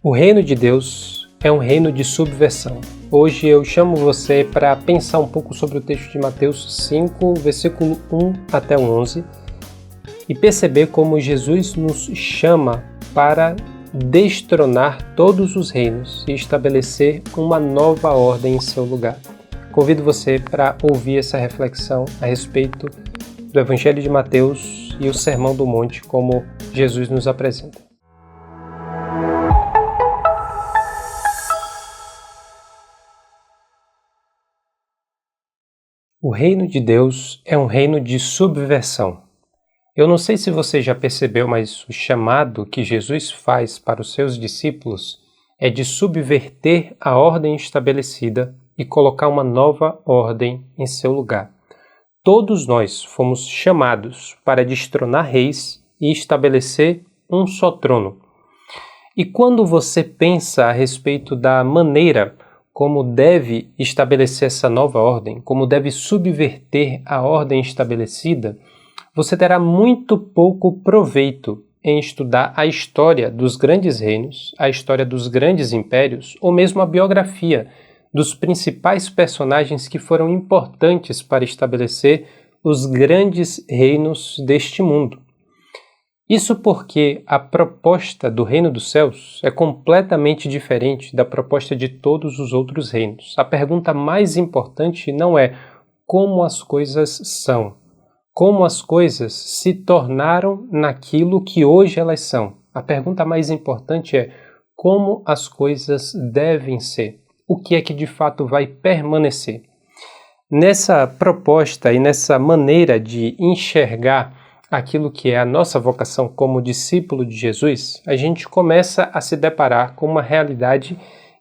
O reino de Deus é um reino de subversão. Hoje eu chamo você para pensar um pouco sobre o texto de Mateus 5, versículo 1 até o 11, e perceber como Jesus nos chama para destronar todos os reinos e estabelecer uma nova ordem em seu lugar. Convido você para ouvir essa reflexão a respeito do Evangelho de Mateus e o Sermão do Monte, como Jesus nos apresenta. O reino de Deus é um reino de subversão. Eu não sei se você já percebeu, mas o chamado que Jesus faz para os seus discípulos é de subverter a ordem estabelecida e colocar uma nova ordem em seu lugar. Todos nós fomos chamados para destronar reis e estabelecer um só trono. E quando você pensa a respeito da maneira como deve estabelecer essa nova ordem, como deve subverter a ordem estabelecida, você terá muito pouco proveito em estudar a história dos grandes reinos, a história dos grandes impérios, ou mesmo a biografia dos principais personagens que foram importantes para estabelecer os grandes reinos deste mundo. Isso porque a proposta do reino dos céus é completamente diferente da proposta de todos os outros reinos. A pergunta mais importante não é como as coisas são, como as coisas se tornaram naquilo que hoje elas são. A pergunta mais importante é como as coisas devem ser, o que é que de fato vai permanecer. Nessa proposta e nessa maneira de enxergar aquilo que é a nossa vocação como discípulo de Jesus, a gente começa a se deparar com uma realidade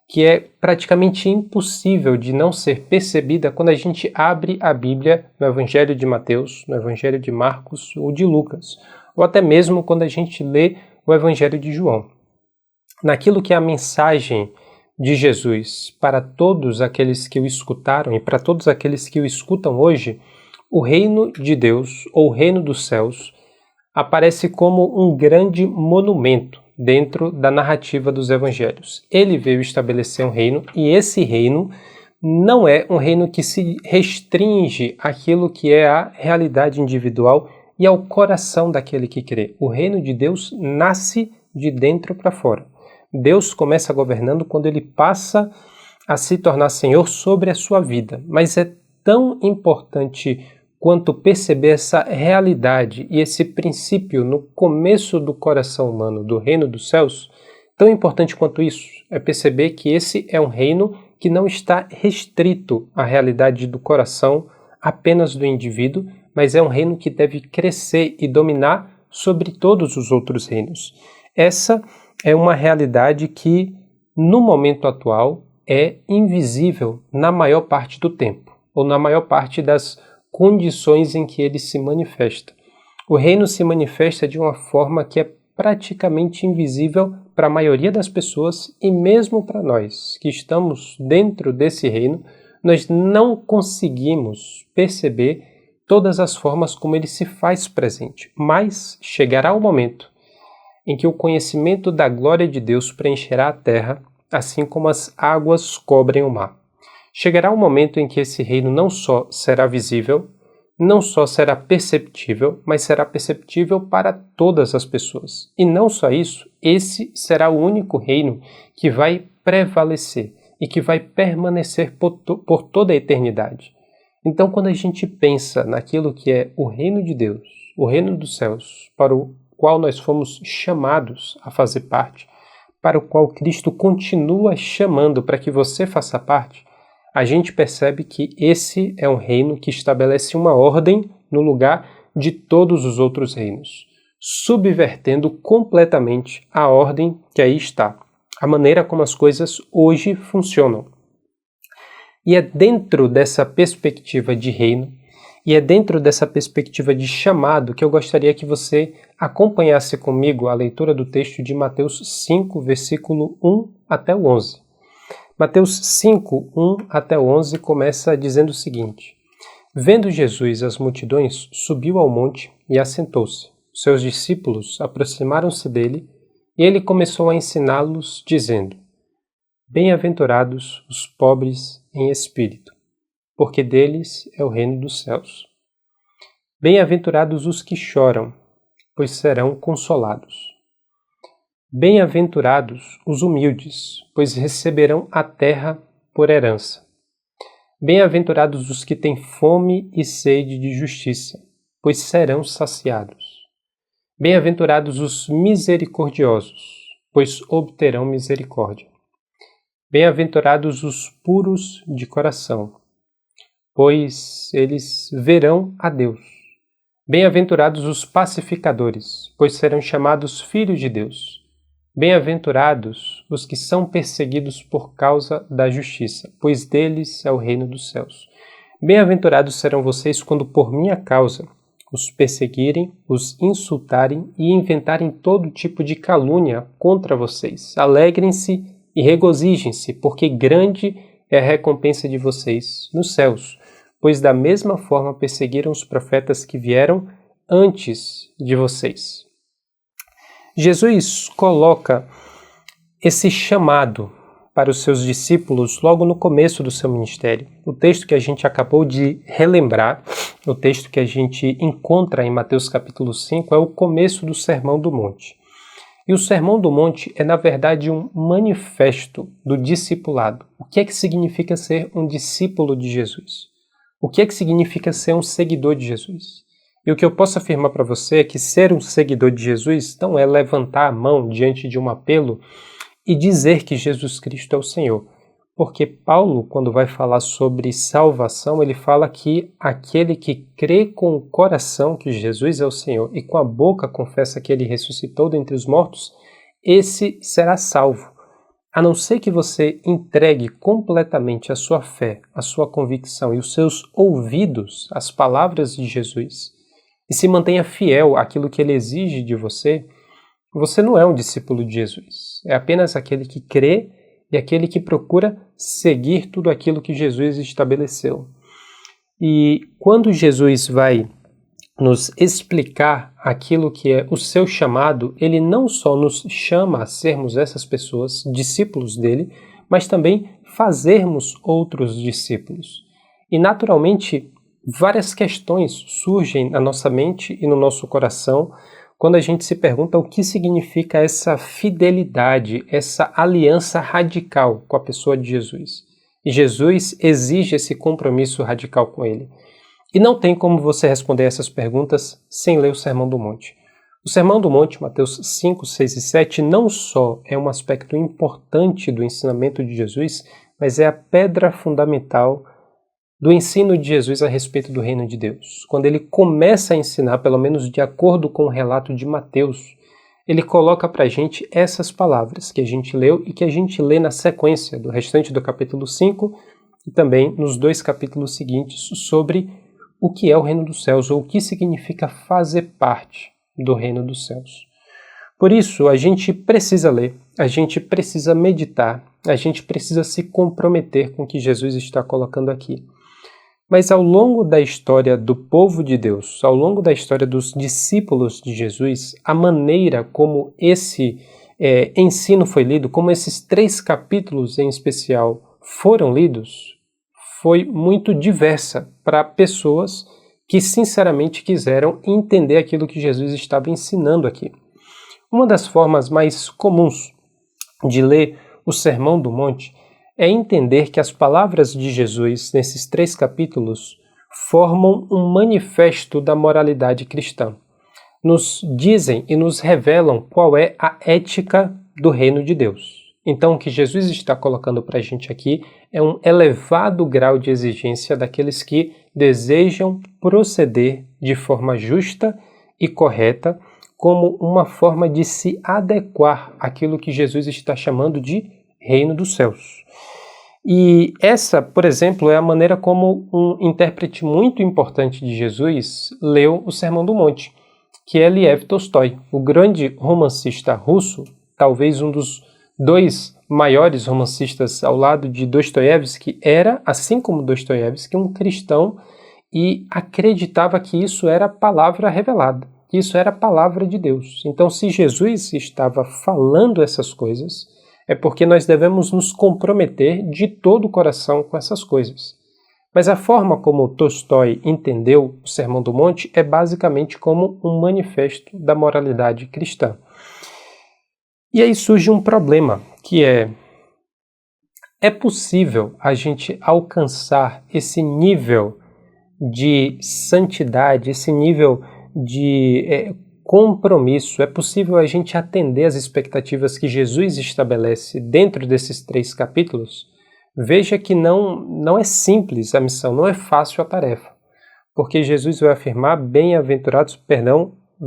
que é praticamente impossível de não ser percebida quando a gente abre a Bíblia no Evangelho de Mateus, no Evangelho de Marcos ou de Lucas, ou até mesmo quando a gente lê o Evangelho de João. Naquilo que é a mensagem de Jesus para todos aqueles que o escutaram e para todos aqueles que o escutam hoje, o reino de Deus, ou o reino dos céus, aparece como um grande monumento dentro da narrativa dos evangelhos. Ele veio estabelecer um reino, e esse reino não é um reino que se restringe àquilo que é a realidade individual e ao coração daquele que crê. O reino de Deus nasce de dentro para fora. Deus começa governando quando ele passa a se tornar Senhor sobre a sua vida, mas é tão importante quanto perceber essa realidade e esse princípio no começo do coração humano do reino dos céus, tão importante quanto isso é perceber que esse é um reino que não está restrito à realidade do coração apenas do indivíduo, mas é um reino que deve crescer e dominar sobre todos os outros reinos. Essa é uma realidade que, no momento atual, é invisível na maior parte do tempo, ou na maior parte das condições em que ele se manifesta. O reino se manifesta de uma forma que é praticamente invisível para a maioria das pessoas, e mesmo para nós que estamos dentro desse reino, nós não conseguimos perceber todas as formas como ele se faz presente. Mas chegará o momento em que o conhecimento da glória de Deus preencherá a terra, assim como as águas cobrem o mar. Chegará um momento em que esse reino não só será visível, não só será perceptível, mas será perceptível para todas as pessoas. E não só isso, esse será o único reino que vai prevalecer e que vai permanecer por toda a eternidade. Então, quando a gente pensa naquilo que é o reino de Deus, o reino dos céus, para o qual nós fomos chamados a fazer parte, para o qual Cristo continua chamando para que você faça parte, a gente percebe que esse é um reino que estabelece uma ordem no lugar de todos os outros reinos, subvertendo completamente a ordem que aí está, a maneira como as coisas hoje funcionam. E é dentro dessa perspectiva de reino, e é dentro dessa perspectiva de chamado que eu gostaria que você acompanhasse comigo a leitura do texto de Mateus 5, versículo 1 até o 11. Mateus 5, 1 até 11 começa dizendo o seguinte: Vendo Jesus as multidões, subiu ao monte e assentou-se. Seus discípulos aproximaram-se dele E ele começou a ensiná-los, dizendo: Bem-aventurados os pobres em espírito, porque deles é o reino dos céus. Bem-aventurados os que choram, pois serão consolados. Bem-aventurados os humildes, pois receberão a terra por herança. Bem-aventurados os que têm fome e sede de justiça, pois serão saciados. Bem-aventurados os misericordiosos, pois obterão misericórdia. Bem-aventurados os puros de coração, pois eles verão a Deus. Bem-aventurados os pacificadores, pois serão chamados filhos de Deus. Bem-aventurados os que são perseguidos por causa da justiça, pois deles é o reino dos céus. Bem-aventurados serão vocês quando por minha causa os perseguirem, os insultarem e inventarem todo tipo de calúnia contra vocês. Alegrem-se e regozijem-se, porque grande é a recompensa de vocês nos céus, pois da mesma forma perseguiram os profetas que vieram antes de vocês. Jesus coloca esse chamado para os seus discípulos logo no começo do seu ministério. O texto que a gente acabou de relembrar, o texto que a gente encontra em Mateus capítulo 5, é o começo do Sermão do Monte. E o Sermão do Monte é, na verdade, um manifesto do discipulado. O que é que significa ser um discípulo de Jesus? O que é que significa ser um seguidor de Jesus? E o que eu posso afirmar para você é que ser um seguidor de Jesus não é levantar a mão diante de um apelo e dizer que Jesus Cristo é o Senhor. Porque Paulo, quando vai falar sobre salvação, ele fala que aquele que crê com o coração que Jesus é o Senhor e com a boca confessa que ele ressuscitou dentre os mortos, esse será salvo. A não ser que você entregue completamente a sua fé, a sua convicção e os seus ouvidos às palavras de Jesus e se mantenha fiel àquilo que ele exige de você, você não é um discípulo de Jesus. É apenas aquele que crê e aquele que procura seguir tudo aquilo que Jesus estabeleceu. E quando Jesus vai nos explicar aquilo que é o seu chamado, ele não só nos chama a sermos essas pessoas, discípulos dele, mas também fazermos outros discípulos. E naturalmente, várias questões surgem na nossa mente e no nosso coração quando a gente se pergunta o que significa essa fidelidade, essa aliança radical com a pessoa de Jesus. E Jesus exige esse compromisso radical com ele. E não tem como você responder essas perguntas sem ler o Sermão do Monte. O Sermão do Monte, Mateus 5, 6 e 7, não só é um aspecto importante do ensinamento de Jesus, mas é a pedra fundamental do ensino de Jesus a respeito do reino de Deus. Quando ele começa a ensinar, pelo menos de acordo com o relato de Mateus, ele coloca para a gente essas palavras que a gente leu e que a gente lê na sequência do restante do capítulo 5 e também nos 2 capítulos seguintes sobre o que é o reino dos céus ou o que significa fazer parte do reino dos céus. Por isso, a gente precisa ler, a gente precisa meditar, a gente precisa se comprometer com o que Jesus está colocando aqui. Mas ao longo da história do povo de Deus, ao longo da história dos discípulos de Jesus, a maneira como esse ensino foi lido, como esses 3 capítulos em especial foram lidos, foi muito diversa para pessoas que sinceramente quiseram entender aquilo que Jesus estava ensinando aqui. Uma das formas mais comuns de ler o Sermão do Monte é entender que as palavras de Jesus nesses 3 capítulos formam um manifesto da moralidade cristã. Nos dizem e nos revelam qual é a ética do reino de Deus. Então, o que Jesus está colocando para a gente aqui é um elevado grau de exigência daqueles que desejam proceder de forma justa e correta, como uma forma de se adequar àquilo que Jesus está chamando de reino dos céus. E essa, por exemplo, é a maneira como um intérprete muito importante de Jesus leu o Sermão do Monte, que é Lev Tolstói, o grande romancista russo, talvez um dos 2 maiores romancistas ao lado de Dostoiévski, era, assim como Dostoiévski, um cristão e acreditava que isso era a palavra revelada, que isso era a palavra de Deus. Então, se Jesus estava falando essas coisas, é porque nós devemos nos comprometer de todo o coração com essas coisas. Mas a forma como Tolstói entendeu o Sermão do Monte é basicamente como um manifesto da moralidade cristã. E aí surge um problema, que é possível a gente alcançar esse nível de santidade, esse nível de compromisso, é possível a gente atender às expectativas que Jesus estabelece dentro desses 3 capítulos? Veja que não é simples a missão, não é fácil a tarefa, porque Jesus vai afirmar,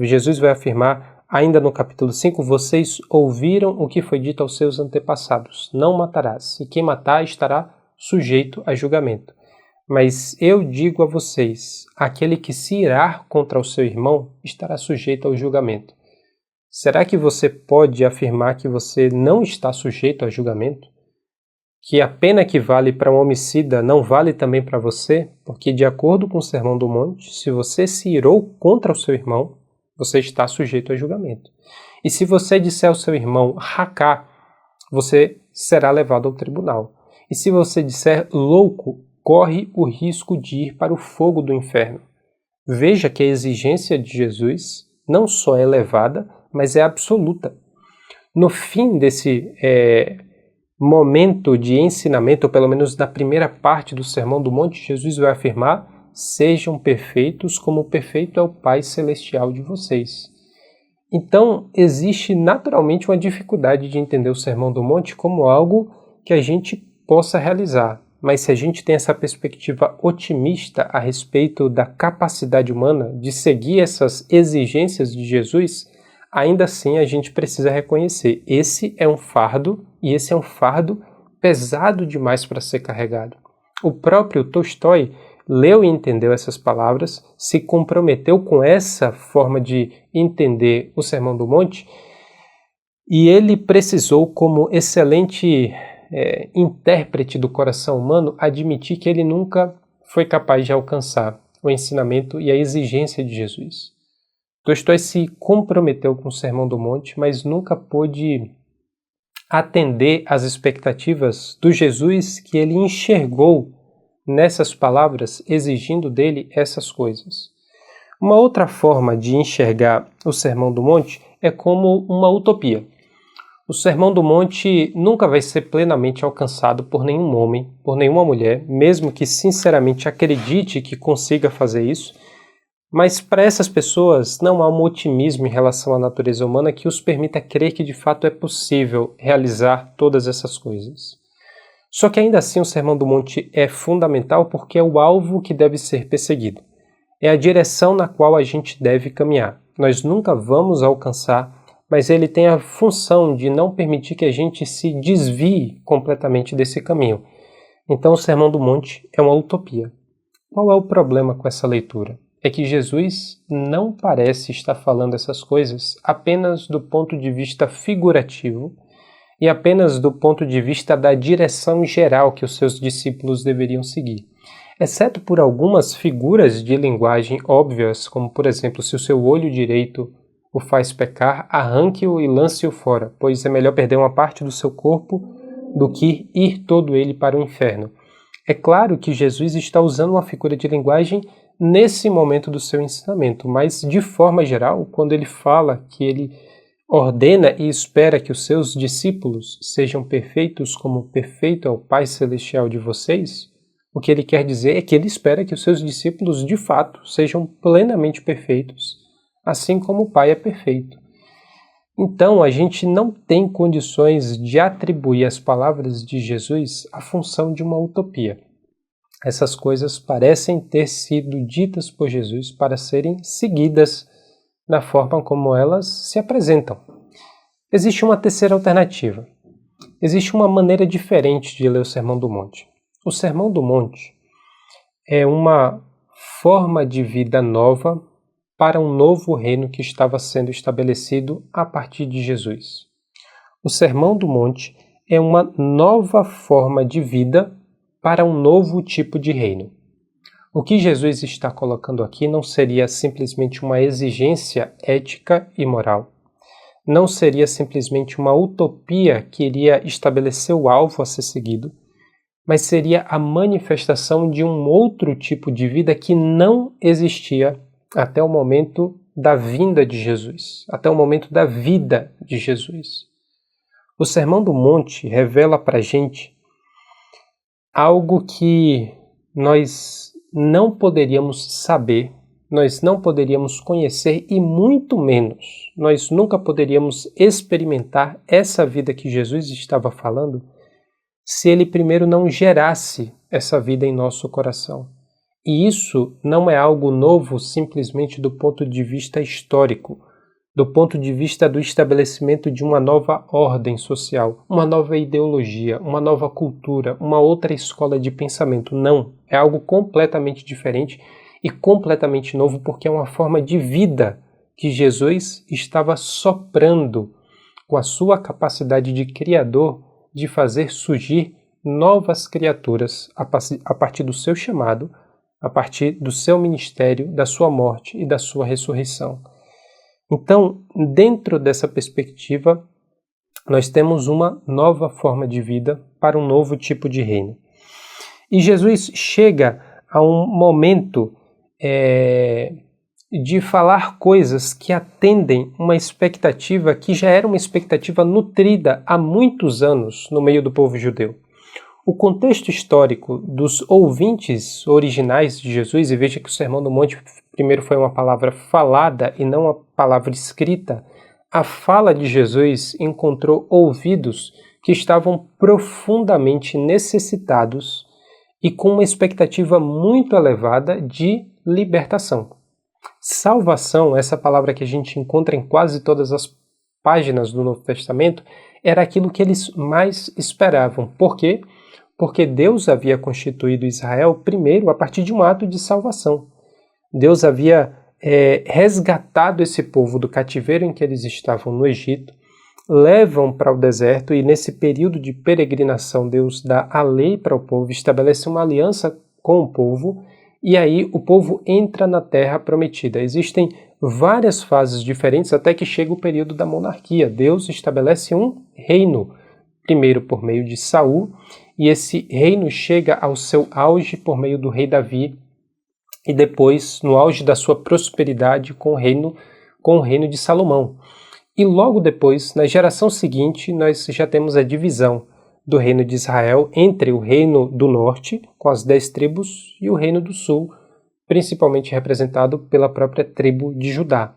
Jesus vai afirmar ainda no capítulo 5, vocês ouviram o que foi dito aos seus antepassados, não matarás, e quem matar estará sujeito a julgamento. Mas eu digo a vocês, aquele que se irar contra o seu irmão estará sujeito ao julgamento. Será que você pode afirmar que você não está sujeito a julgamento? Que a pena que vale para um homicida não vale também para você? Porque, de acordo com o Sermão do Monte, se você se irou contra o seu irmão, você está sujeito a julgamento. E se você disser ao seu irmão racá, você será levado ao tribunal. E se você disser louco, corre o risco de ir para o fogo do inferno. Veja que a exigência de Jesus não só é elevada, mas é absoluta. No fim desse momento de ensinamento, ou pelo menos na primeira parte do Sermão do Monte, Jesus vai afirmar: sejam perfeitos como perfeito é o Pai Celestial de vocês. Então, existe naturalmente uma dificuldade de entender o Sermão do Monte como algo que a gente possa realizar. Mas se a gente tem essa perspectiva otimista a respeito da capacidade humana de seguir essas exigências de Jesus, ainda assim a gente precisa reconhecer, esse é um fardo, e esse é um fardo pesado demais para ser carregado. O próprio Tolstói leu e entendeu essas palavras, se comprometeu com essa forma de entender o Sermão do Monte, e ele precisou, como excelente intérprete do coração humano, admitir que ele nunca foi capaz de alcançar o ensinamento e a exigência de Jesus. Tolstói se comprometeu com o Sermão do Monte, mas nunca pôde atender às expectativas do Jesus que ele enxergou nessas palavras, exigindo dele essas coisas. Uma outra forma de enxergar o Sermão do Monte é como uma utopia. O Sermão do Monte nunca vai ser plenamente alcançado por nenhum homem, por nenhuma mulher, mesmo que sinceramente acredite que consiga fazer isso, mas para essas pessoas não há um otimismo em relação à natureza humana que os permita crer que de fato é possível realizar todas essas coisas. Só que ainda assim o Sermão do Monte é fundamental porque é o alvo que deve ser perseguido. É a direção na qual a gente deve caminhar. Nós nunca vamos alcançar, mas ele tem a função de não permitir que a gente se desvie completamente desse caminho. Então o Sermão do Monte é uma utopia. Qual é o problema com essa leitura? É que Jesus não parece estar falando essas coisas apenas do ponto de vista figurativo e apenas do ponto de vista da direção geral que os seus discípulos deveriam seguir. Exceto por algumas figuras de linguagem óbvias, como por exemplo, se o seu olho direito o faz pecar, arranque-o e lance-o fora, pois é melhor perder uma parte do seu corpo do que ir todo ele para o inferno. É claro que Jesus está usando uma figura de linguagem nesse momento do seu ensinamento, mas de forma geral, quando ele fala que ele ordena e espera que os seus discípulos sejam perfeitos como perfeito é o Pai Celestial de vocês, o que ele quer dizer é que ele espera que os seus discípulos de fato sejam plenamente perfeitos, assim como o Pai é perfeito. Então, a gente não tem condições de atribuir às palavras de Jesus a função de uma utopia. Essas coisas parecem ter sido ditas por Jesus para serem seguidas da forma como elas se apresentam. Existe uma terceira alternativa. Existe uma maneira diferente de ler o Sermão do Monte. O Sermão do Monte é uma forma de vida nova para um novo reino que estava sendo estabelecido a partir de Jesus. O Sermão do Monte é uma nova forma de vida para um novo tipo de reino. O que Jesus está colocando aqui não seria simplesmente uma exigência ética e moral. Não seria simplesmente uma utopia que iria estabelecer o alvo a ser seguido, mas seria a manifestação de um outro tipo de vida que não existia até o momento da vinda de Jesus, até o momento da vida de Jesus. O Sermão do Monte revela para a gente algo que nós não poderíamos saber, nós não poderíamos conhecer e muito menos, nós nunca poderíamos experimentar essa vida que Jesus estava falando se ele primeiro não gerasse essa vida em nosso coração. E isso não é algo novo simplesmente do ponto de vista histórico, do ponto de vista do estabelecimento de uma nova ordem social, uma nova ideologia, uma nova cultura, uma outra escola de pensamento. Não, é algo completamente diferente e completamente novo, porque é uma forma de vida que Jesus estava soprando com a sua capacidade de criador de fazer surgir novas criaturas a partir do seu chamado, a partir do seu ministério, da sua morte e da sua ressurreição. Então, dentro dessa perspectiva, nós temos uma nova forma de vida para um novo tipo de reino. E Jesus chega a um momento de falar coisas que atendem uma expectativa que já era uma expectativa nutrida há muitos anos no meio do povo judeu. O contexto histórico dos ouvintes originais de Jesus, e veja que o Sermão do Monte primeiro foi uma palavra falada e não uma palavra escrita, a fala de Jesus encontrou ouvidos que estavam profundamente necessitados e com uma expectativa muito elevada de libertação. Salvação, essa palavra que a gente encontra em quase todas as páginas do Novo Testamento, era aquilo que eles mais esperavam. Por quê? Porque Deus havia constituído Israel primeiro a partir de um ato de salvação. Deus havia resgatado esse povo do cativeiro em que eles estavam no Egito, levam para o deserto e nesse período de peregrinação Deus dá a lei para o povo, estabelece uma aliança com o povo e aí o povo entra na terra prometida. Existem várias fases diferentes até que chega o período da monarquia. Deus estabelece um reino, primeiro por meio de Saul, e esse reino chega ao seu auge por meio do rei Davi, e depois, no auge da sua prosperidade, com o reino de Salomão. E logo depois, na geração seguinte, nós já temos a divisão do reino de Israel entre o reino do norte, com as 10 tribos, e o reino do sul, principalmente representado pela própria tribo de Judá.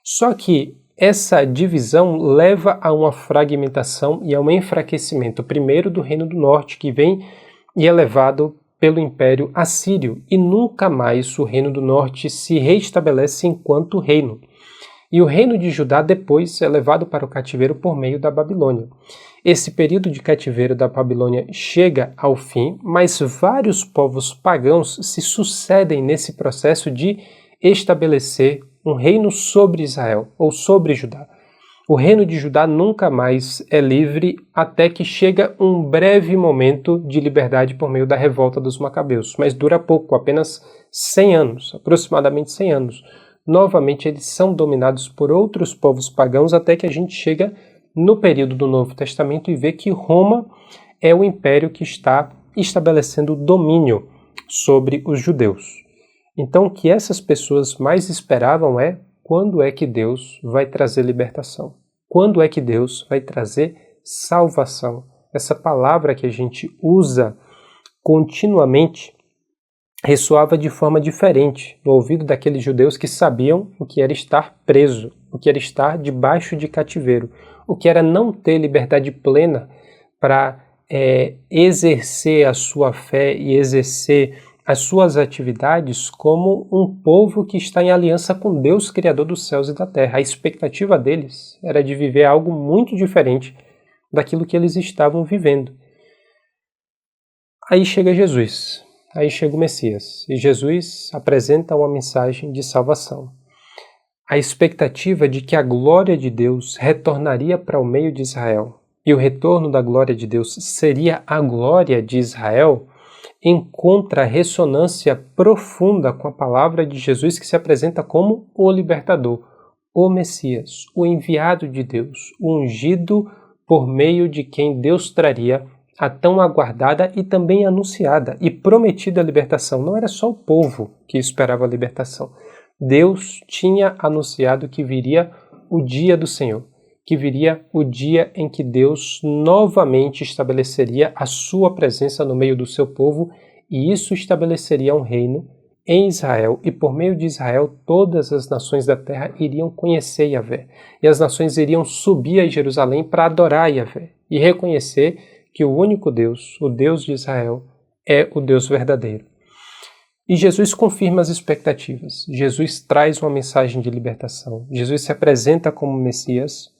Só que essa divisão leva a uma fragmentação e a um enfraquecimento, primeiro do reino do norte, que vem e é levado pelo Império Assírio, e nunca mais o reino do norte se reestabelece enquanto reino. E o reino de Judá depois é levado para o cativeiro por meio da Babilônia. Esse período de cativeiro da Babilônia chega ao fim, mas vários povos pagãos se sucedem nesse processo de estabelecer um reino sobre Israel, ou sobre Judá. O reino de Judá nunca mais é livre até que chega um breve momento de liberdade por meio da revolta dos Macabeus, mas dura pouco, apenas 100 anos, aproximadamente 100 anos. Novamente eles são dominados por outros povos pagãos até que a gente chega no período do Novo Testamento e vê que Roma é o império que está estabelecendo domínio sobre os judeus. Então o que essas pessoas mais esperavam é: quando é que Deus vai trazer libertação? Quando é que Deus vai trazer salvação? Essa palavra que a gente usa continuamente ressoava de forma diferente no ouvido daqueles judeus que sabiam o que era estar preso, o que era estar debaixo de cativeiro, o que era não ter liberdade plena para exercer a sua fé e exercer as suas atividades como um povo que está em aliança com Deus, Criador dos céus e da terra. A expectativa deles era de viver algo muito diferente daquilo que eles estavam vivendo. Aí chega Jesus, aí chega o Messias, e Jesus apresenta uma mensagem de salvação. A expectativa de que a glória de Deus retornaria para o meio de Israel, e o retorno da glória de Deus seria a glória de Israel, encontra ressonância profunda com a palavra de Jesus, que se apresenta como o libertador, o Messias, o enviado de Deus, o ungido por meio de quem Deus traria a tão aguardada e também anunciada e prometida libertação. Não era só o povo que esperava a libertação. Deus tinha anunciado que viria o dia do Senhor, que viria o dia em que Deus novamente estabeleceria a sua presença no meio do seu povo, e isso estabeleceria um reino em Israel, e por meio de Israel todas as nações da terra iriam conhecer Yahvé, e as nações iriam subir a Jerusalém para adorar Yahvé e reconhecer que o único Deus, o Deus de Israel, é o Deus verdadeiro. E Jesus confirma as expectativas. Jesus traz uma mensagem de libertação. Jesus se apresenta como Messias,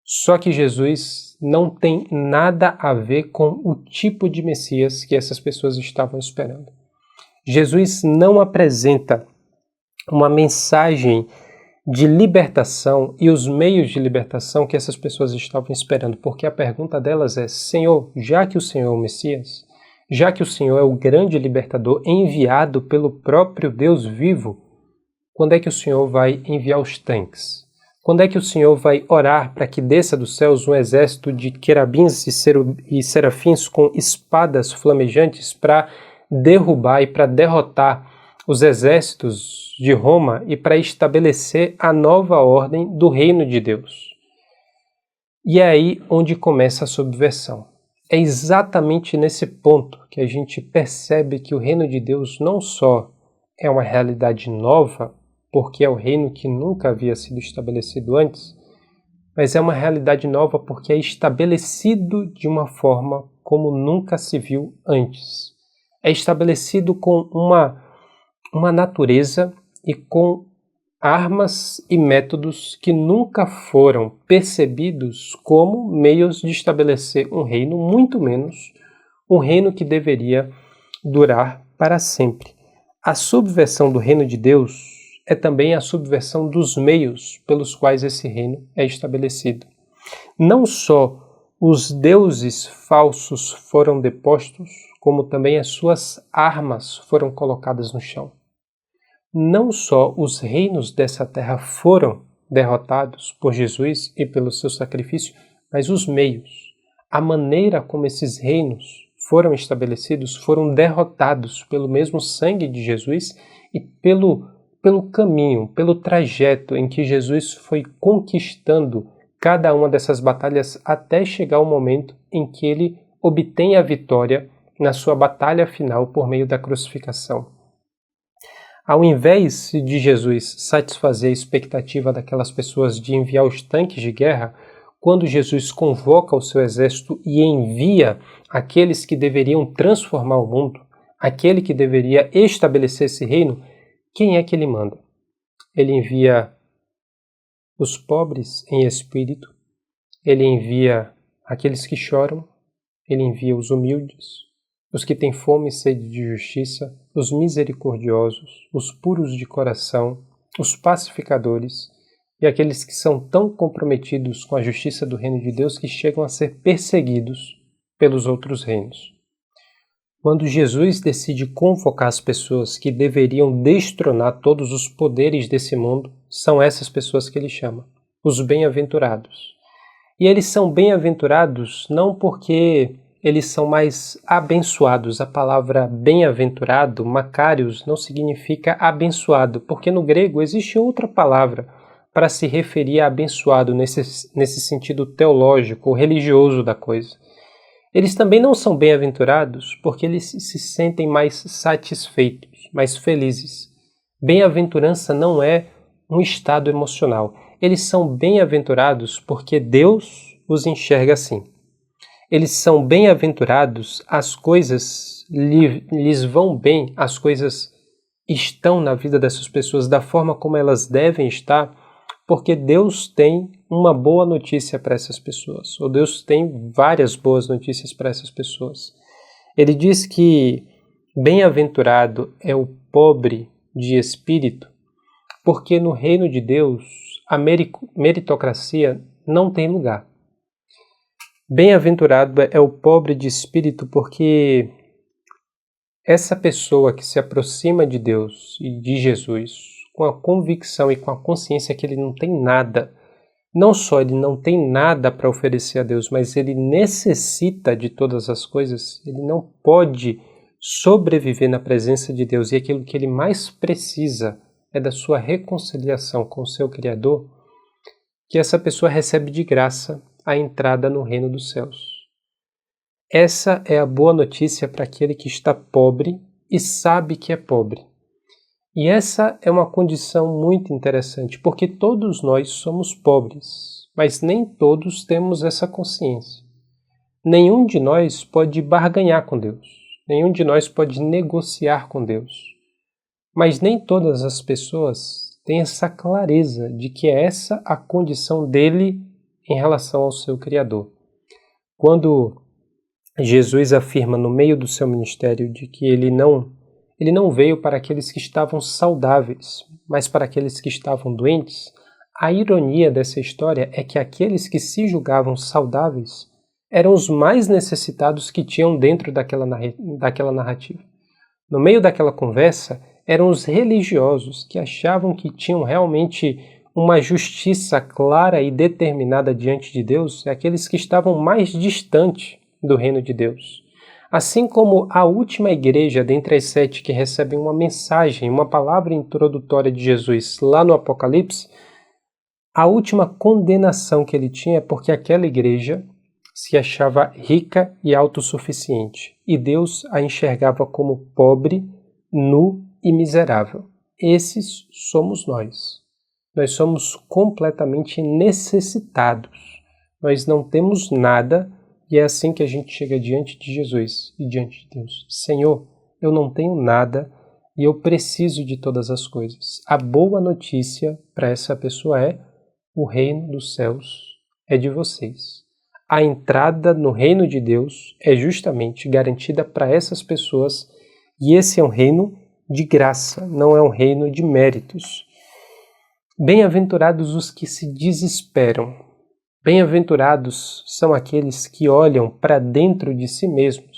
só que Jesus não tem nada a ver com o tipo de Messias que essas pessoas estavam esperando. Jesus não apresenta uma mensagem de libertação e os meios de libertação que essas pessoas estavam esperando, porque a pergunta delas é: Senhor, já que o Senhor é o Messias, já que o Senhor é o grande libertador enviado pelo próprio Deus vivo, quando é que o Senhor vai enviar os tanques? Quando é que o Senhor vai orar para que desça dos céus um exército de querubins e serafins com espadas flamejantes para derrubar e para derrotar os exércitos de Roma e para estabelecer a nova ordem do reino de Deus? E é aí onde começa a subversão. É exatamente nesse ponto que a gente percebe que o reino de Deus não só é uma realidade nova, porque é o reino que nunca havia sido estabelecido antes, mas é uma realidade nova porque é estabelecido de uma forma como nunca se viu antes. É estabelecido com uma natureza e com armas e métodos que nunca foram percebidos como meios de estabelecer um reino, muito menos um reino que deveria durar para sempre. A subversão do reino de Deus é também a subversão dos meios pelos quais esse reino é estabelecido. Não só os deuses falsos foram depostos, como também as suas armas foram colocadas no chão. Não só os reinos dessa terra foram derrotados por Jesus e pelo seu sacrifício, mas os meios, a maneira como esses reinos foram estabelecidos, foram derrotados pelo mesmo sangue de Jesus e pelo caminho, pelo trajeto em que Jesus foi conquistando cada uma dessas batalhas até chegar ao momento em que ele obtém a vitória na sua batalha final por meio da crucificação. Ao invés de Jesus satisfazer a expectativa daquelas pessoas de enviar os tanques de guerra, quando Jesus convoca o seu exército e envia aqueles que deveriam transformar o mundo, aquele que deveria estabelecer esse reino, quem é que ele manda? Ele envia os pobres em espírito, ele envia aqueles que choram, ele envia os humildes, os que têm fome e sede de justiça, os misericordiosos, os puros de coração, os pacificadores e aqueles que são tão comprometidos com a justiça do reino de Deus que chegam a ser perseguidos pelos outros reinos. Quando Jesus decide convocar as pessoas que deveriam destronar todos os poderes desse mundo, são essas pessoas que ele chama, os bem-aventurados. E eles são bem-aventurados não porque eles são mais abençoados. A palavra bem-aventurado, makarios, não significa abençoado, porque no grego existe outra palavra para se referir a abençoado nesse sentido teológico ou religioso da coisa. Eles também não são bem-aventurados porque eles se sentem mais satisfeitos, mais felizes. Bem-aventurança não é um estado emocional. Eles são bem-aventurados porque Deus os enxerga assim. Eles são bem-aventurados, as coisas lhes vão bem, as coisas estão na vida dessas pessoas da forma como elas devem estar, porque Deus tem uma boa notícia para essas pessoas, ou Deus tem várias boas notícias para essas pessoas. Ele diz que bem-aventurado é o pobre de espírito, porque no reino de Deus a meritocracia não tem lugar. Bem-aventurado é o pobre de espírito porque Essa pessoa que se aproxima de Deus e de Jesus com a convicção e com a consciência que ele não tem nada, não só ele não tem nada para oferecer a Deus, mas ele necessita de todas as coisas, ele não pode sobreviver na presença de Deus e aquilo que ele mais precisa é da sua reconciliação com o seu Criador, que essa pessoa recebe de graça a entrada no reino dos céus. Essa é a boa notícia para aquele que está pobre e sabe que é pobre. E essa é uma condição muito interessante, porque todos nós somos pobres, mas nem todos temos essa consciência. Nenhum de nós pode barganhar com Deus, nenhum de nós pode negociar com Deus. Mas nem todas as pessoas têm essa clareza de que é essa a condição dele em relação ao seu Criador. Quando Jesus afirma no meio do seu ministério de que ele não veio para aqueles que estavam saudáveis, mas para aqueles que estavam doentes, a ironia dessa história é que aqueles que se julgavam saudáveis eram os mais necessitados que tinham dentro daquela narrativa. No meio daquela conversa, eram os religiosos que achavam que tinham realmente uma justiça clara e determinada diante de Deus, aqueles que estavam mais distantes do reino de Deus. Assim como a última igreja dentre as 7 que recebem uma mensagem, uma palavra introdutória de Jesus lá no Apocalipse, a última condenação que ele tinha é porque aquela igreja se achava rica e autossuficiente, e Deus a enxergava como pobre, nu e miserável. Esses somos nós. Nós somos completamente necessitados. Nós não temos nada. E é assim que a gente chega diante de Jesus e diante de Deus. Senhor, eu não tenho nada e eu preciso de todas as coisas. A boa notícia para essa pessoa é: o reino dos céus é de vocês. A entrada no reino de Deus é justamente garantida para essas pessoas e esse é um reino de graça, não é um reino de méritos. Bem-aventurados os que se desesperam. Bem-aventurados são aqueles que olham para dentro de si mesmos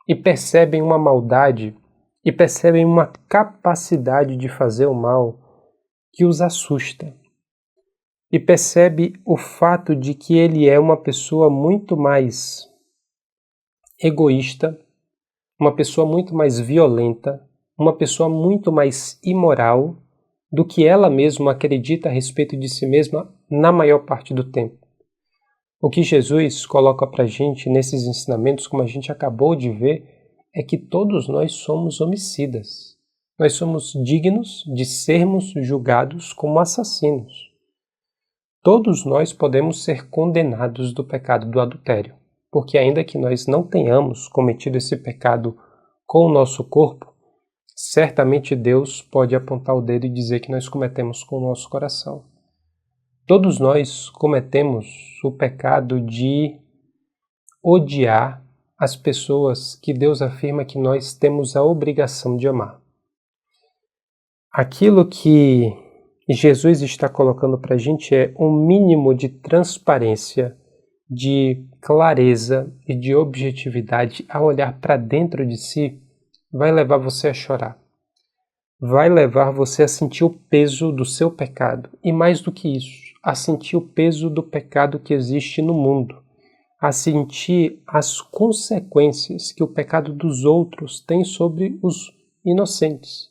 e percebem uma maldade e percebem uma capacidade de fazer o mal que os assusta. E percebe o fato de que ele é uma pessoa muito mais egoísta, uma pessoa muito mais violenta, uma pessoa muito mais imoral do que ela mesma acredita a respeito de si mesma na maior parte do tempo. O que Jesus coloca para a gente nesses ensinamentos, como a gente acabou de ver, é que todos nós somos homicidas. Nós somos dignos de sermos julgados como assassinos. Todos nós podemos ser condenados do pecado do adultério, porque ainda que nós não tenhamos cometido esse pecado com o nosso corpo, certamente Deus pode apontar o dedo e dizer que nós cometemos com o nosso coração. Todos nós cometemos o pecado de odiar as pessoas que Deus afirma que nós temos a obrigação de amar. Aquilo que Jesus está colocando para a gente é um mínimo de transparência, de clareza e de objetividade a olhar para dentro de si. Vai levar você a chorar. Vai levar você a sentir o peso do seu pecado. E mais do que isso, a sentir o peso do pecado que existe no mundo. A sentir as consequências que o pecado dos outros tem sobre os inocentes,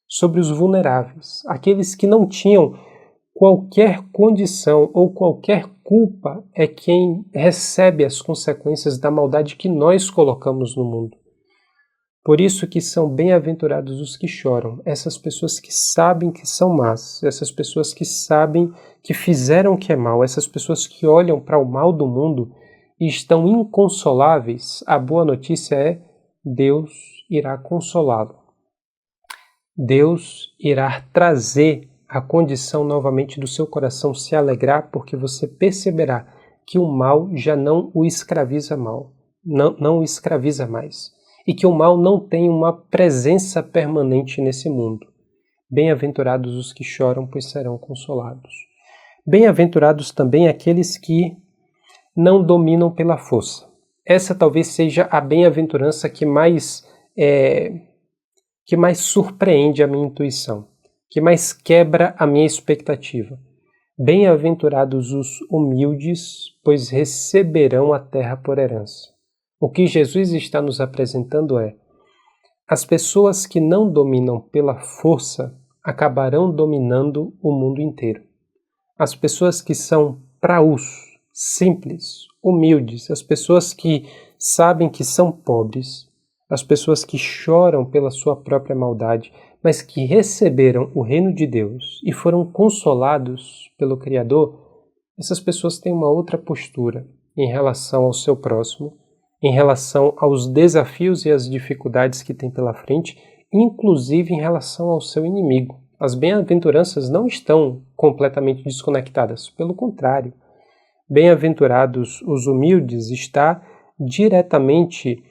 sobre os vulneráveis, aqueles que não tinham qualquer condição ou qualquer culpa é quem recebe as consequências da maldade que nós colocamos no mundo. Por isso que são bem-aventurados os que choram, essas pessoas que sabem que são más, essas pessoas que sabem que fizeram o que é mal, essas pessoas que olham para o mal do mundo e estão inconsoláveis. A boa notícia é: Deus irá consolá-lo. Deus irá trazer a condição novamente do seu coração se alegrar, porque você perceberá que o mal já não o escraviza não o escraviza mais. E que o mal não tem uma presença permanente nesse mundo. Bem-aventurados os que choram, pois serão consolados. Bem-aventurados também aqueles que não dominam pela força. Essa talvez seja a bem-aventurança que mais que mais surpreende a minha intuição, que mais quebra a minha expectativa. Bem-aventurados os humildes, pois receberão a terra por herança. O que Jesus está nos apresentando é: as pessoas que não dominam pela força acabarão dominando o mundo inteiro. As pessoas que são praus, simples, humildes, as pessoas que sabem que são pobres, as pessoas que choram pela sua própria maldade, mas que receberam o reino de Deus e foram consolados pelo Criador, essas pessoas têm uma outra postura em relação ao seu próximo, em relação aos desafios e às dificuldades que tem pela frente, inclusive em relação ao seu inimigo. As bem-aventuranças não estão completamente desconectadas, pelo contrário. Bem-aventurados os humildes está diretamente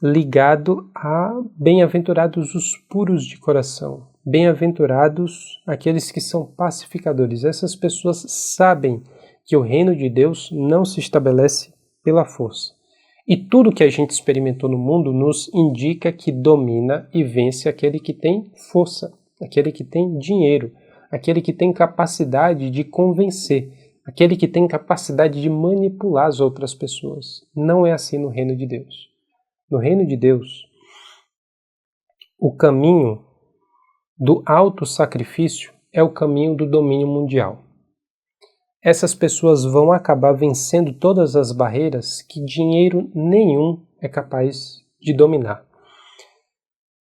ligado a bem-aventurados os puros de coração, bem-aventurados aqueles que são pacificadores. Essas pessoas sabem que o reino de Deus não se estabelece pela força. E tudo que a gente experimentou no mundo nos indica que domina e vence aquele que tem força, aquele que tem dinheiro, aquele que tem capacidade de convencer, aquele que tem capacidade de manipular as outras pessoas. Não é assim no reino de Deus. No reino de Deus, o caminho do autossacrifício é o caminho do domínio mundial. Essas pessoas vão acabar vencendo todas as barreiras que dinheiro nenhum é capaz de dominar,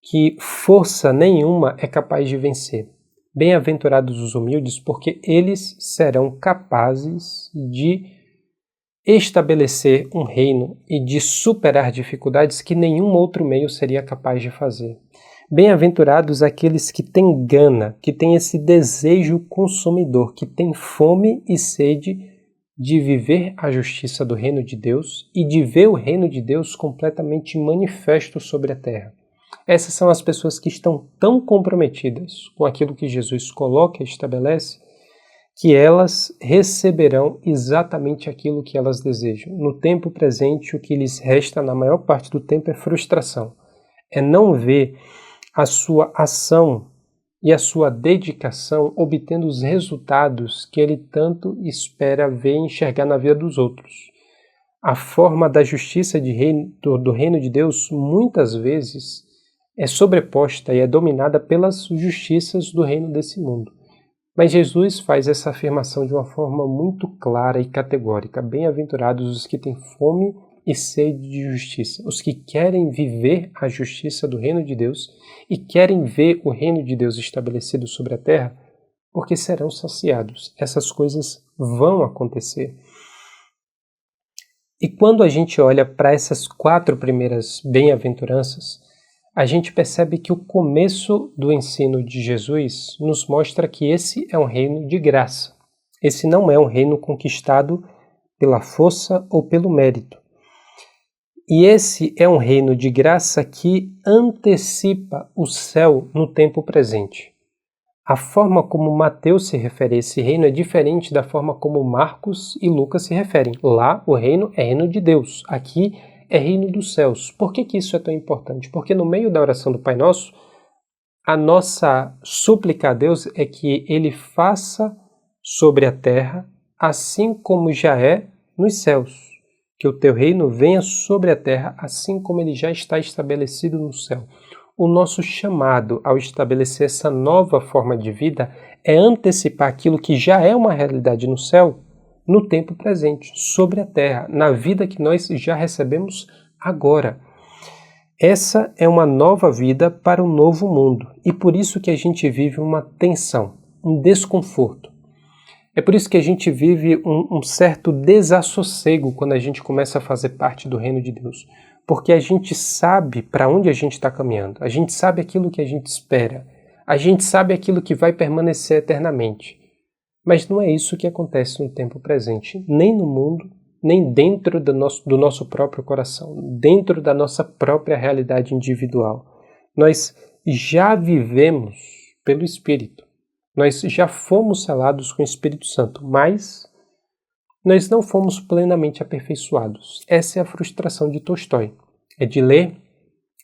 que força nenhuma é capaz de vencer. Bem-aventurados os humildes, porque eles serão capazes de estabelecer um reino e de superar dificuldades que nenhum outro meio seria capaz de fazer. Bem-aventurados aqueles que têm gana, que têm esse desejo consumidor, que têm fome e sede de viver a justiça do reino de Deus e de ver o reino de Deus completamente manifesto sobre a terra. Essas são as pessoas que estão tão comprometidas com aquilo que Jesus coloca e estabelece, que elas receberão exatamente aquilo que elas desejam. No tempo presente, o que lhes resta na maior parte do tempo é frustração. É não ver a sua ação e a sua dedicação obtendo os resultados que ele tanto espera ver e enxergar na vida dos outros. A forma da justiça do reino de Deus muitas vezes é sobreposta e é dominada pelas justiças do reino desse mundo. Mas Jesus faz essa afirmação de uma forma muito clara e categórica. Bem-aventurados os que têm fome e sede de justiça, os que querem viver a justiça do reino de Deus e querem ver o reino de Deus estabelecido sobre a terra, porque serão saciados. Essas coisas vão acontecer. E quando a gente olha para essas 4 primeiras bem-aventuranças, a gente percebe que o começo do ensino de Jesus nos mostra que esse é um reino de graça. Esse não é um reino conquistado pela força ou pelo mérito. E esse é um reino de graça que antecipa o céu no tempo presente. A forma como Mateus se refere a esse reino é diferente da forma como Marcos e Lucas se referem. Lá o reino é reino de Deus, aqui é reino dos céus. Por que isso é tão importante? Porque no meio da oração do Pai Nosso, a nossa súplica a Deus é que Ele faça sobre a terra assim como já é nos céus. Que o teu reino venha sobre a terra assim como ele já está estabelecido no céu. O nosso chamado ao estabelecer essa nova forma de vida é antecipar aquilo que já é uma realidade no céu, no tempo presente, sobre a terra, na vida que nós já recebemos agora. Essa é uma nova vida para um novo mundo e por isso que a gente vive uma tensão, um desconforto. É por isso que a gente vive um certo desassossego quando a gente começa a fazer parte do reino de Deus. Porque a gente sabe para onde a gente está caminhando, a gente sabe aquilo que a gente espera, a gente sabe aquilo que vai permanecer eternamente. Mas não é isso que acontece no tempo presente, nem no mundo, nem dentro do nosso próprio coração, dentro da nossa própria realidade individual. Nós já vivemos pelo Espírito. Nós já fomos selados com o Espírito Santo, mas nós não fomos plenamente aperfeiçoados. Essa é a frustração de Tolstói. É de ler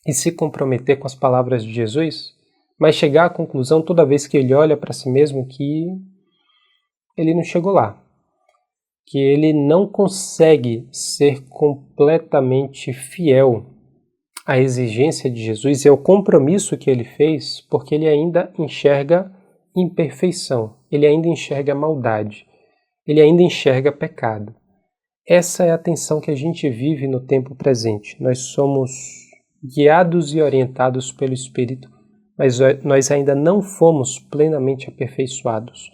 e se comprometer com as palavras de Jesus, mas chegar à conclusão toda vez que ele olha para si mesmo que ele não chegou lá, que ele não consegue ser completamente fiel à exigência de Jesus e ao compromisso que ele fez, porque ele ainda enxerga imperfeição, ele ainda enxerga maldade, ele ainda enxerga pecado. Essa é a tensão que a gente vive no tempo presente. Nós somos guiados e orientados pelo Espírito, mas nós ainda não fomos plenamente aperfeiçoados.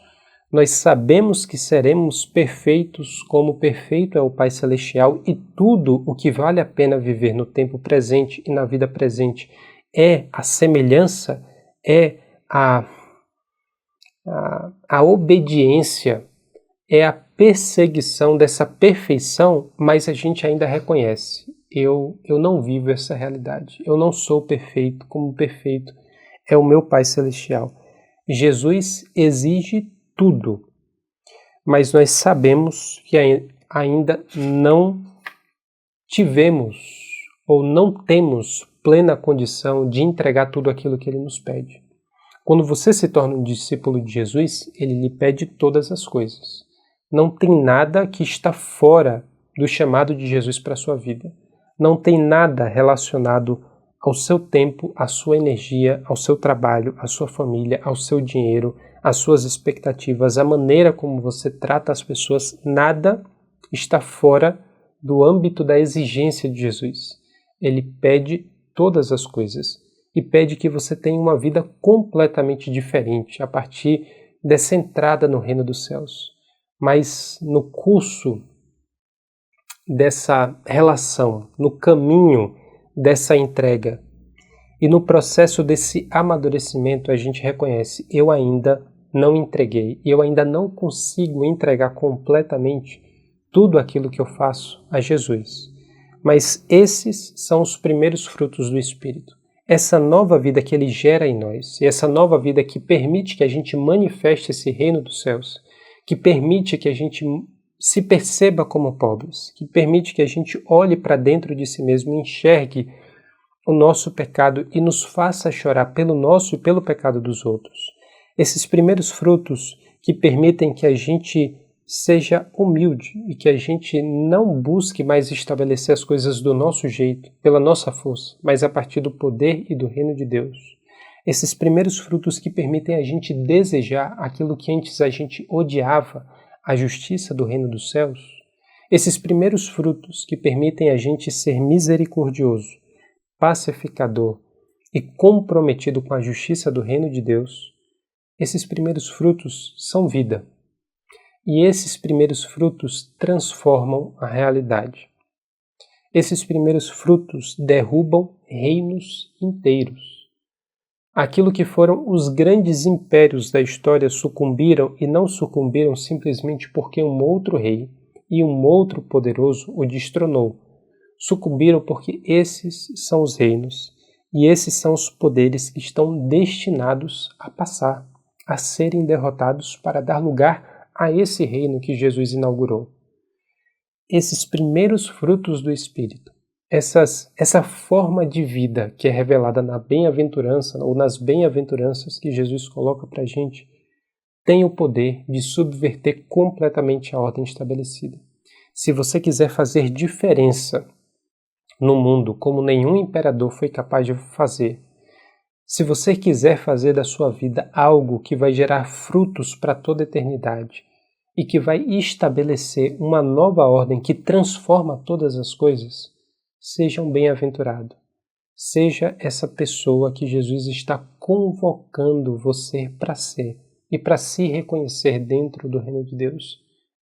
Nós sabemos que seremos perfeitos como perfeito é o Pai Celestial e tudo o que vale a pena viver no tempo presente e na vida presente é a semelhança, é a obediência, é a perseguição dessa perfeição, mas a gente ainda reconhece. Eu não vivo essa realidade. Eu não sou perfeito como perfeito é o meu Pai Celestial. Jesus exige tudo, mas nós sabemos que ainda não tivemos ou não temos plena condição de entregar tudo aquilo que Ele nos pede. Quando você se torna um discípulo de Jesus, Ele lhe pede todas as coisas. Não tem nada que está fora do chamado de Jesus para a sua vida. Não tem nada relacionado ao seu tempo, à sua energia, ao seu trabalho, à sua família, ao seu dinheiro, às suas expectativas, a maneira como você trata as pessoas. Nada está fora do âmbito da exigência de Jesus. Ele pede todas as coisas e pede que você tenha uma vida completamente diferente a partir dessa entrada no reino dos céus. Mas no curso dessa relação, no caminho dessa entrega e no processo desse amadurecimento, a gente reconhece: eu ainda não entreguei, eu ainda não consigo entregar completamente tudo aquilo que eu faço a Jesus. Mas esses são os primeiros frutos do Espírito. Essa nova vida que Ele gera em nós, e essa nova vida que permite que a gente manifeste esse reino dos céus, que permite que a gente se perceba como pobres, que permite que a gente olhe para dentro de si mesmo e enxergue o nosso pecado e nos faça chorar pelo nosso e pelo pecado dos outros. Esses primeiros frutos que permitem que a gente seja humilde e que a gente não busque mais estabelecer as coisas do nosso jeito, pela nossa força, mas a partir do poder e do reino de Deus. Esses primeiros frutos que permitem a gente desejar aquilo que antes a gente odiava, a justiça do reino dos céus. Esses primeiros frutos que permitem a gente ser misericordioso, pacificador e comprometido com a justiça do reino de Deus. Esses primeiros frutos são vida. E esses primeiros frutos transformam a realidade. Esses primeiros frutos derrubam reinos inteiros. Aquilo que foram os grandes impérios da história sucumbiram e não sucumbiram simplesmente porque um outro rei e um outro poderoso o destronou. Sucumbiram porque esses são os reinos e esses são os poderes que estão destinados a passar, a serem derrotados para dar lugar a esse reino que Jesus inaugurou. Esses primeiros frutos do Espírito, essa forma de vida que é revelada na bem-aventurança ou nas bem-aventuranças que Jesus coloca para a gente, tem o poder de subverter completamente a ordem estabelecida. Se você quiser fazer diferença no mundo como nenhum imperador foi capaz de fazer, se você quiser fazer da sua vida algo que vai gerar frutos para toda a eternidade e que vai estabelecer uma nova ordem que transforma todas as coisas, seja um bem-aventurado. Seja essa pessoa que Jesus está convocando você para ser e para se reconhecer dentro do reino de Deus.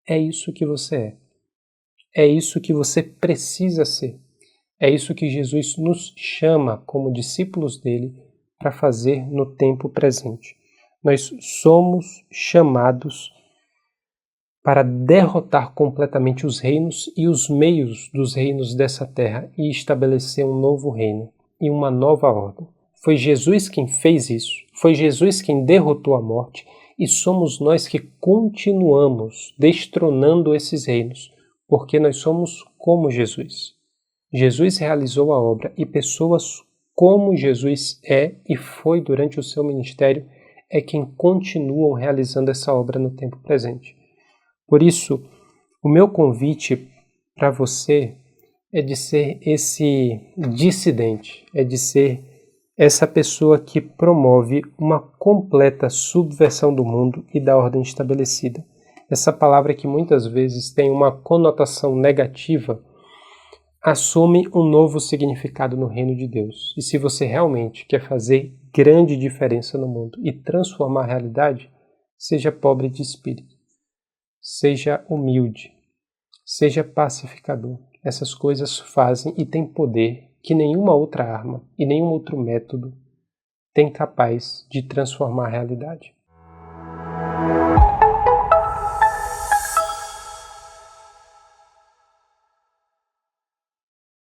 É isso que você é. É isso que você precisa ser. É isso que Jesus nos chama como discípulos dele para fazer no tempo presente. Nós somos chamados para derrotar completamente os reinos e os meios dos reinos dessa terra e estabelecer um novo reino e uma nova ordem. Foi Jesus quem fez isso, foi Jesus quem derrotou a morte e somos nós que continuamos destronando esses reinos, porque nós somos como Jesus. Jesus realizou a obra e pessoas como Jesus é e foi durante o seu ministério, é quem continuam realizando essa obra no tempo presente. Por isso, o meu convite para você é de ser esse dissidente, é de ser essa pessoa que promove uma completa subversão do mundo e da ordem estabelecida. Essa palavra que muitas vezes tem uma conotação negativa, assume um novo significado no reino de Deus. E se você realmente quer fazer grande diferença no mundo e transformar a realidade, seja pobre de espírito, seja humilde, seja pacificador. Essas coisas fazem e têm poder que nenhuma outra arma e nenhum outro método tem capaz de transformar a realidade.